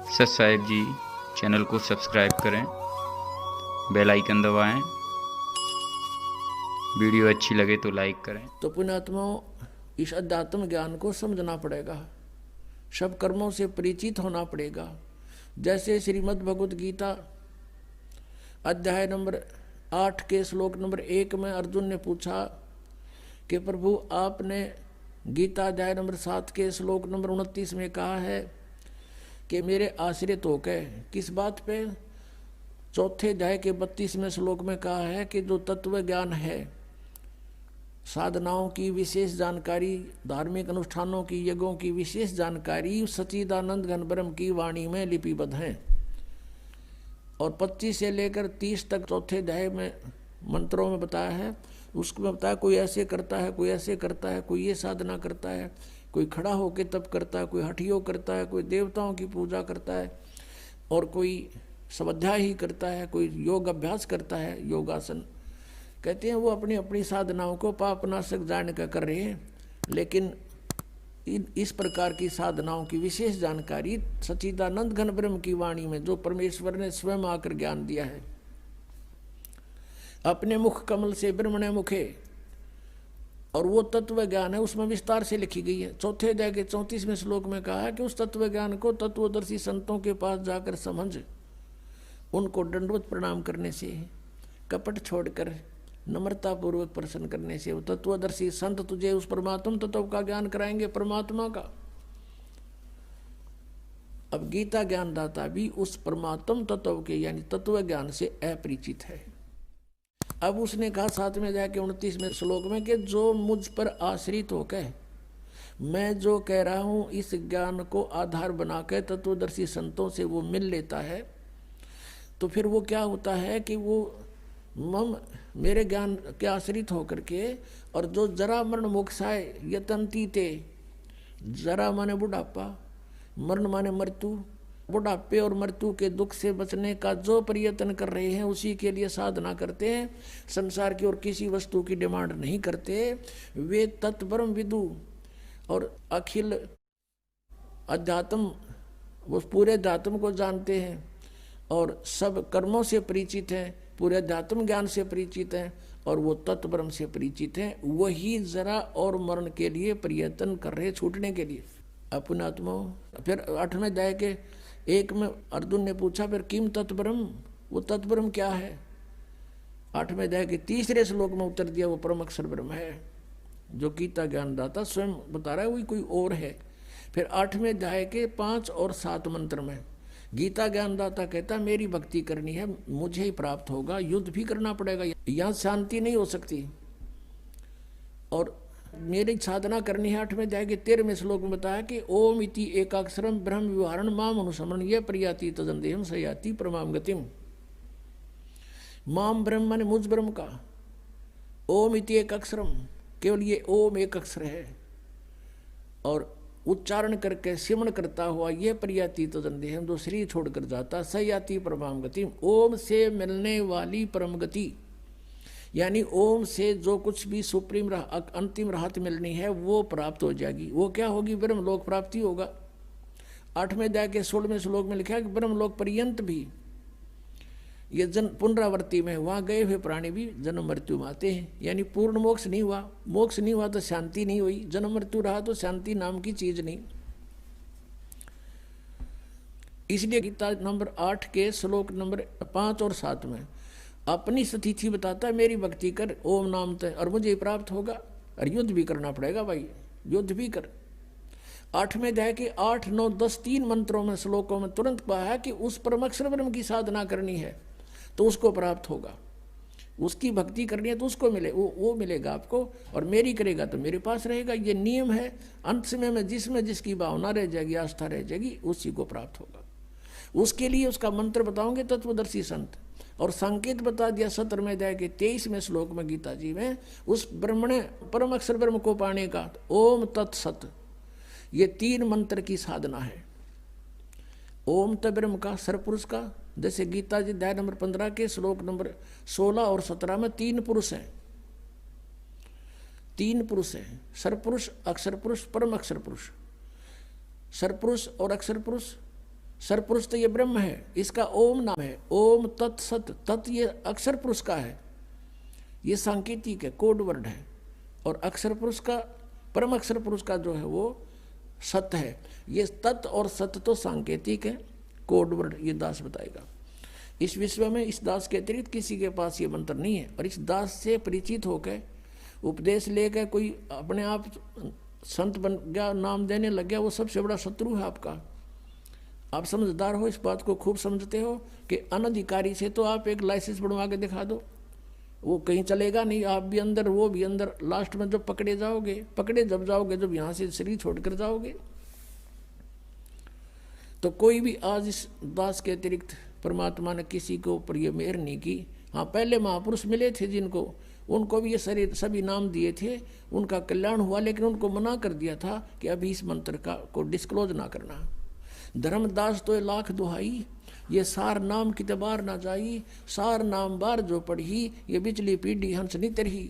सत साहिब जी चैनल को सब्सक्राइब करें, बेल आइकन दबाएं, वीडियो अच्छी लगे तो लाइक करें। तो पुण्यात्माओं, इस अध्यात्म ज्ञान को समझना पड़ेगा, सब कर्मों से परिचित होना पड़ेगा। जैसे श्रीमद् भगवत गीता अध्याय नंबर 8 के श्लोक नंबर 1 में अर्जुन ने पूछा कि प्रभु आपने गीता अध्याय नंबर 7 के श्लोक नंबर 29 में कहा है कि मेरे आश्रित होकर किस बात पे। चौथे अध्याय के 32वें श्लोक में कहा है कि जो तत्व ज्ञान है, साधनाओं की विशेष जानकारी, धार्मिक अनुष्ठानों की, यज्ञों की विशेष जानकारी सच्चिदानंद घन ब्रह्म की वाणी में लिपिबद्ध है। और 25 से लेकर 30 तक चौथे अध्याय में मंत्रों में बताया है। उसमें बताया कोई ऐसे करता है, कोई ऐसे करता है, कोई ये साधना करता है, कोई खड़ा होकर तप करता है, कोई हठ योग करता है, कोई देवताओं की पूजा करता है, और कोई स्वाध्याय ही करता है, कोई योग अभ्यास करता है, योगासन। कहते हैं वो अपनी अपनी साधनाओं को पापनाशक जान कर कर रहे हैं, लेकिन इस प्रकार की साधनाओं की विशेष जानकारी सच्चिदानंद घन ब्रह्म की वाणी में, जो परमेश्वर ने स्वयं आकर ज्ञान दिया है, अपने मुख कमल से ब्रह्मणे मुखे, और वो तत्व ज्ञान है, उसमें विस्तार से लिखी गई है। चौथे अध्याय के 34वें श्लोक में कहा है कि उस तत्व ज्ञान को तत्वदर्शी संतों के पास जाकर समझ, उनको दंडवत प्रणाम करने से, कपट छोड़कर नम्रता पूर्वक प्रश्न करने से वो तत्वदर्शी संत तुझे उस परमात्म तत्व का ज्ञान कराएंगे, परमात्मा का। अब गीता ज्ञानदाता भी उस परमात्म तत्व के यानी तत्व ज्ञान से अपरिचित है। अब उसने कहा 7वें अध्याय के 29वें श्लोक में कि जो मुझ पर आश्रित होकर मैं जो कह रहा हूं इस ज्ञान को आधार बनाकर तत्वदर्शी संतों से वो मिल लेता है, तो फिर वो क्या होता है कि वो मम मेरे ज्ञान के आश्रित होकर के, और जो जरा मरण मोक्षाय यतंती ते, जरा माने बुढ़ापा, मरण माने मृत्यु, बुढ़ापे और मृत्यु के दुख से बचने का जो प्रयत्न कर रहे हैं, उसी के लिए साधना करते हैं, संसार की और किसी वस्तु की डिमांड नहीं करते, वे तत्ब्रह्म विदु और अखिल अध्यात्म, वो पूरे अध्यात्म को जानते हैं और सब कर्मों से परिचित हैं, पूरे अध्यात्म ज्ञान से परिचित हैं, और वो तत्ब्रह्म से परिचित हैं। वही जरा और मरण के लिए प्रयत्न कर रहे, छूटने के लिए अपनात्मा। फिर 8वें अध्याय के 1 में अर्जुन ने पूछा फिर किम तत्ब्रह्म, वो तत्ब्रह्म क्या है। 8वें अध्याय के 3रे श्लोक में उत्तर दिया वो परम अक्षर ब्रह्म है, जो गीता ज्ञानदाता स्वयं बता रहा है, वही कोई और है। फिर 8वें अध्याय के 5 और 7 मंत्र में गीता ज्ञानदाता कहता मेरी भक्ति करनी है, मुझे ही प्राप्त होगा, युद्ध भी करना पड़ेगा, यहाँ शांति नहीं हो सकती, और मेरी साधना करनी है। 8वें अध्याय के 13वें श्लोक में बताया कि ओम इति एकाक्षरम ब्रह्म विवरण माम अनुसमरण ये प्रयाति तदंदेहम सयाति परमाम गतिम। माम ब्रह्म माने मुझ ब्रह्म का, ओम इति एक अक्षरम, केवल ये ओम एक अक्षर है, और उच्चारण करके सिमरण करता हुआ ये प्रयाति तदंदेहम, जो शरीर छोड़कर जाता, सयाति परमाम गतिम, ओम से मिलने वाली परम गति, यानी ओम से जो कुछ भी सुप्रीम अंतिम राहत मिलनी है वो प्राप्त हो जाएगी। वो क्या होगी, ब्रह्मलोक प्राप्ति होगा। 8वें अध्याय के 16वें श्लोक में लिखा है कि ब्रह्मलोक पर्यंत भी ये जन पुनरावृत्ति में, वहाँ गए हुए प्राणी भी जन्म मृत्यु में आते हैं, यानी पूर्ण मोक्ष नहीं हुआ, मोक्ष नहीं हुआ तो शांति नहीं हुई, जन्म मृत्यु रहा तो शांति नाम की चीज नहीं। इसलिए गीता नंबर 8 के श्लोक नंबर 5 और 7 में अपनी स्थिति बताता है, मेरी भक्ति कर ओम नाम तय और मुझे प्राप्त होगा, और युद्ध भी करना पड़ेगा भाई, युद्ध भी कर। 8वें अध्याय के 8, 9, 10 3 मंत्रों में श्लोकों में तुरंत कहा है कि उस परमक्षर ब्रह्म की साधना करनी है तो उसको प्राप्त होगा, उसकी भक्ति करनी है तो उसको मिले, वो मिलेगा आपको, और मेरी करेगा तो मेरे पास रहेगा। ये नियम है। अंत समय में जिसकी भावना रह जाएगी, आस्था रह जाएगी, उसी को प्राप्त होगा। उसके लिए उसका मंत्र बताओगे तत्वदर्शी संत, और संकेत बता दिया 17वें अध्याय के 23वें श्लोक में गीता जी में, उस ब्रह्मणे परम अक्षर ब्रह्म को पाने का ओम तत्सत, ये 3 मंत्र की साधना है। ओम त ब्रह्म का, सरपुरुष का, जैसे गीता जी अध्याय नंबर 15 के श्लोक नंबर 16 और 17 में 3 पुरुष हैं, 3 पुरुष हैं, सरपुरुष, अक्षर पुरुष, परम अक्षर पुरुष। सरपुरुष और अक्षर पुरुष सरपुरुष तो ये ब्रह्म है, इसका ओम नाम है। ओम तत् सत, तत् ये अक्षर पुरुष का है, ये सांकेतिक है, कोड वर्ड है। और अक्षर पुरुष का, परम अक्षर पुरुष का जो है वो सत है। ये तत् और सत तो सांकेतिक है, कोड वर्ड ये दास बताएगा। इस विश्व में इस दास के अतिरिक्त किसी के पास ये मंत्र नहीं है। और इस दास से परिचित होकर उपदेश लेकर कोई अपने आप संत बन गया, नाम देने लग गया, वो सबसे बड़ा शत्रु है आपका। आप समझदार हो, इस बात को खूब समझते हो कि अनधिकारी से तो आप एक लाइसेंस बनवा के दिखा दो, वो कहीं चलेगा नहीं, आप भी अंदर वो भी अंदर। लास्ट में जब पकड़े जब जाओगे जब यहाँ से शरीर छोड़कर जाओगे। तो कोई भी आज इस दास के अतिरिक्त परमात्मा ने किसी के ऊपर ये मेहर नहीं की। हाँ, पहले महापुरुष मिले थे जिनको, उनको भी ये शरीर सभी नाम दिए थे, उनका कल्याण हुआ, लेकिन उनको मना कर दिया था कि अभी इस मंत्र का को डिस्क्लोज ना करना। धर्मदास तो लाख दुहाई, ये सार नाम की बार ना जाई, सार नाम बार जो पढ़ी, ये बिचली पीढ़ी हंस नहीं तरही।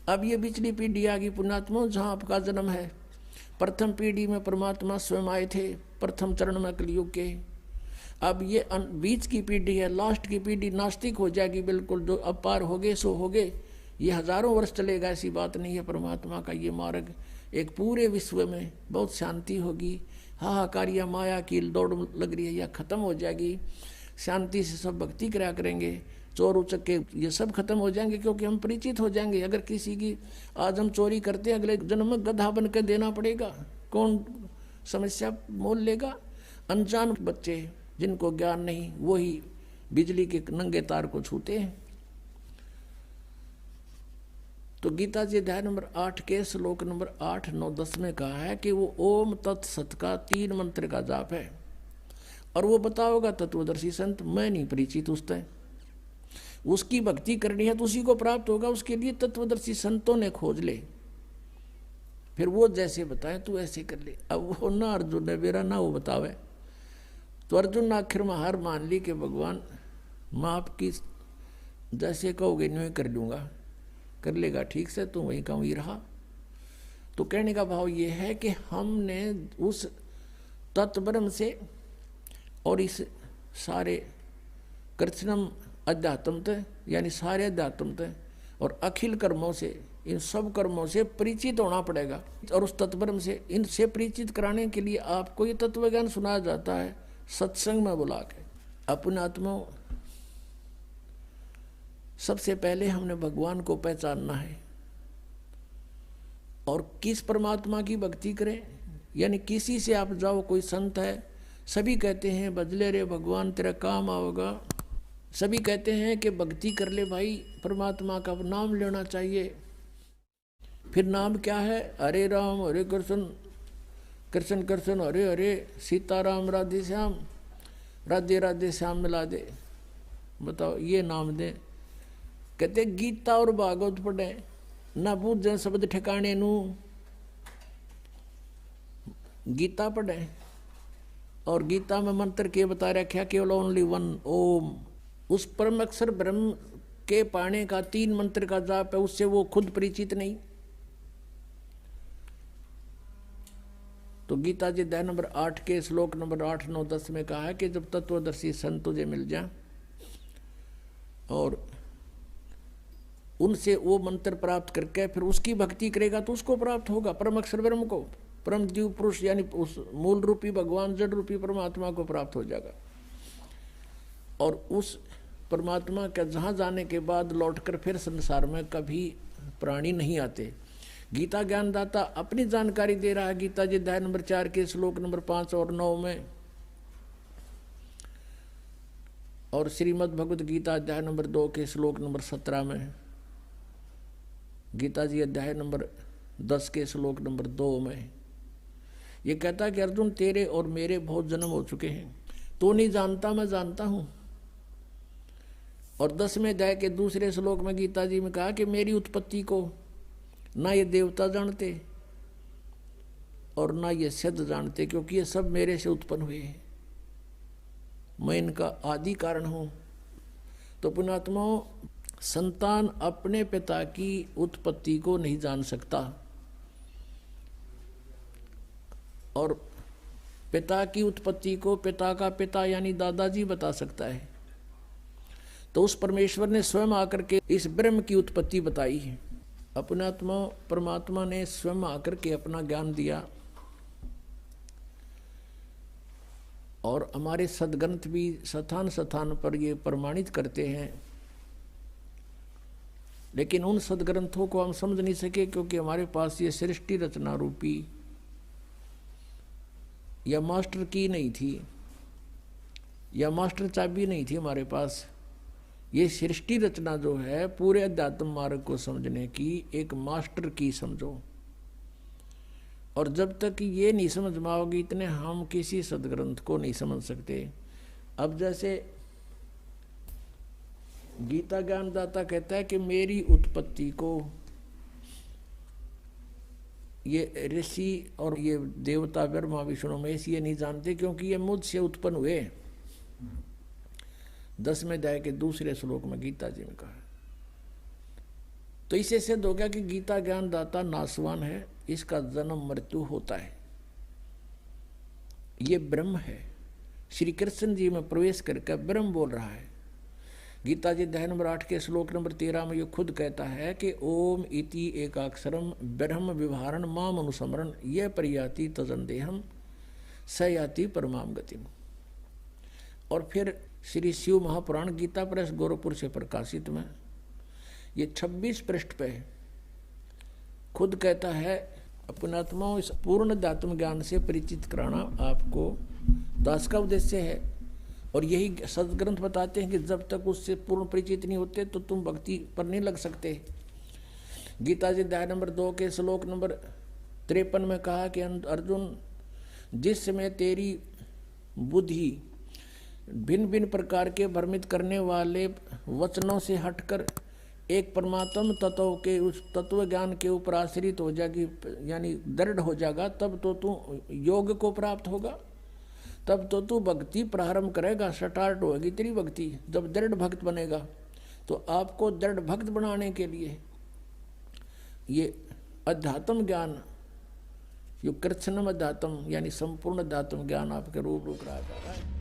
अब ये बिचली पीढ़ी आ गई पुण्यात्मा, जहाँ आपका जन्म है। प्रथम पीढ़ी में परमात्मा स्वयं आए थे, प्रथम चरण में कलयुग के। अब ये बीच की पीढ़ी है, लास्ट की पीढ़ी नास्तिक हो जाएगी बिल्कुल, जो अब पार हो गए सो हो गए। ये हजारों वर्ष चलेगा, ऐसी बात नहीं है। परमात्मा का ये मार्ग एक पूरे विश्व में बहुत शांति होगी। हाहाकार या माया की दौड़ लग रही है, यह खत्म हो जाएगी। शांति से सब भक्ति करा करेंगे, चोर उचक्के ये सब खत्म हो जाएंगे, क्योंकि हम परिचित हो जाएंगे। अगर किसी की आज हम चोरी करते हैं, अगले जन्म में गधा बन के देना पड़ेगा, कौन समस्या मोल लेगा। अनजान बच्चे जिनको ज्ञान नहीं, वही बिजली के नंगे तार को छूते हैं। तो गीता जी अध्याय नंबर 8 के श्लोक नंबर 8, 9, 10 में कहा है कि वो ओम तत् सत का 3 मंत्र का जाप है। और वो बताओगा तत्वदर्शी संत, मैं नहीं परिचित उससे। उसकी भक्ति करनी है तो उसी को प्राप्त होगा, उसके लिए तत्वदर्शी संतों ने खोज ले, फिर वो जैसे बताए तू ऐसे कर ले। अब वो ना अर्जुन ने मेरा ना वो बतावे, तो अर्जुन ने आखिर में हार मान ली कि भगवान मैं आपकी जैसे कहोगे नहीं कर लूँगा, कर लेगा ठीक से, तू वहीं का वहीं रहा। तो कहने का भाव ये है कि हमने उस तत्ब्रह्म से और इस सारे कृष्णम अध्यात्म यानी सारे अध्यात्म और अखिल कर्मों से, इन सब कर्मों से परिचित होना पड़ेगा। और उस तत्ब्रह्म से इनसे परिचित कराने के लिए आपको ये तत्व ज्ञान सुनाया जाता है सत्संग में बुला के। अपने आत्मा सबसे पहले हमने भगवान को पहचानना है। और किस परमात्मा की भक्ति करें, यानी किसी से आप जाओ, कोई संत है, सभी कहते हैं बदले रे भगवान तेरा काम आओगा। सभी कहते हैं कि भक्ति कर ले भाई, परमात्मा का नाम लेना चाहिए। फिर नाम क्या है? हरे राम हरे कृष्ण, कृष्ण कृष्ण हरे हरे, सीताराम राधे श्याम, राधे राधे श्याम मिला दे। बताओ ये नाम दे। कहते गीता और भागवत पढ़े ना बूझे शब्द ठिकाने नू। गीता पढ़े और गीता में मंत्र के बता रखा केवल ओनली वन ओम। उस परम अक्षर ब्रह्म के पाने का 3 मंत्र का जाप है, उससे वो खुद परिचित नहीं। तो गीता जी अध्याय नंबर 8 के श्लोक नंबर 8, 9, 10 में कहा है कि जब तत्वदर्शी संत तुझे मिल जाए और उनसे वो मंत्र प्राप्त करके फिर उसकी भक्ति करेगा तो उसको प्राप्त होगा, परम अक्षर ब्रह्म को, परम जीव पुरुष यानी उस मूल रूपी भगवान जड़ रूपी परमात्मा को प्राप्त हो जाएगा। और उस परमात्मा के जहाँ जाने के बाद लौटकर फिर संसार में कभी प्राणी नहीं आते। गीता ज्ञानदाता अपनी जानकारी दे रहा है। गीता जी अध्याय नंबर 4 के श्लोक नंबर 5 और 9 में, और श्रीमद् भगवद गीता अध्याय नंबर 2 के श्लोक नंबर 17 में, गीता जी अध्याय नंबर 10 के श्लोक नंबर 2 में ये कहता है कि अर्जुन तेरे और मेरे बहुत जन्म हो चुके हैं, तो नहीं जानता मैं जानता हूँ। और 10वें अध्याय के दूसरे श्लोक में गीता जी में कहा कि मेरी उत्पत्ति को ना ये देवता जानते और ना ये सिद्ध जानते, क्योंकि ये सब मेरे से उत्पन्न हुए हैं, मैं इनका आदि कारण हूँ। तो पुण्यात्माओं, संतान अपने पिता की उत्पत्ति को नहीं जान सकता और पिता की उत्पत्ति को पिता का पिता यानी दादाजी बता सकता है, तो उस परमेश्वर ने स्वयं आकर के इस ब्रह्म की उत्पत्ति बताई है। अपने आत्मा परमात्मा ने स्वयं आकर के अपना ज्ञान दिया, और हमारे सदग्रंथ भी स्थान स्थान पर ये प्रमाणित करते हैं, लेकिन उन सदग्रंथों को हम समझ नहीं सके क्योंकि हमारे पास ये सृष्टि रचना रूपी या मास्टर की नहीं थी, या मास्टर चाबी नहीं थी हमारे पास। ये सृष्टि रचना जो है पूरे अध्यात्म मार्ग को समझने की एक मास्टर की समझो, और जब तक ये नहीं समझ में आओगी इतने हम किसी सदग्रंथ को नहीं समझ सकते। अब जैसे गीता ज्ञानदाता कहता है कि मेरी उत्पत्ति को ये ऋषि और ये देवता ब्रह्मा विष्णु महेश ये नहीं जानते, क्योंकि ये मुझसे उत्पन्न हुए। 10वें अध्याय के दूसरे श्लोक में गीता जी में कहा। तो इससे सिद्ध हो गया कि गीता ज्ञानदाता नासवान है, इसका जन्म मृत्यु होता है। ये ब्रह्म है, श्री कृष्ण जी में प्रवेश करके ब्रह्म बोल रहा है। गीता जी अध्याय नंबर 8 के श्लोक नंबर 13 में ये खुद कहता है कि ओम इति एकाक्षरम ब्रह्म विवहारण माम अनुसमरण यह परियाति तजंदेहम सयाति परमाम गतिम। और फिर श्री शिव महापुराण गीता प्रेस गोरखपुर से प्रकाशित में ये 26 पृष्ठ पे खुद कहता है अपने आत्माओं इस पूर्ण अध्यात्म ज्ञान से परिचित कराना आपको दास का उद्देश्य है। और यही सदग्रंथ बताते हैं कि जब तक उससे पूर्ण परिचित नहीं होते तो तुम भक्ति पर नहीं लग सकते। गीता जी अध्याय नंबर 2 के श्लोक नंबर 53 में कहा कि अर्जुन, जिस समय तेरी बुद्धि भिन्न भिन्न प्रकार के भ्रमित करने वाले वचनों से हटकर एक परमात्म तत्व के उस तत्व ज्ञान के ऊपर आश्रित हो जाएगी, यानी दृढ़ हो जाएगा, तब तो तू योग को प्राप्त होगा, तब तो तू भक्ति प्रारंभ करेगा, स्टार्ट होगी तेरी भक्ति। जब दृढ़ भक्त बनेगा तो आपको दृढ़ भक्त बनाने के लिए ये अध्यात्म ज्ञान, यो कृष्णम अध्यात्म यानी संपूर्ण अध्यात्म ज्ञान आपके रूप रहा जा रहा है।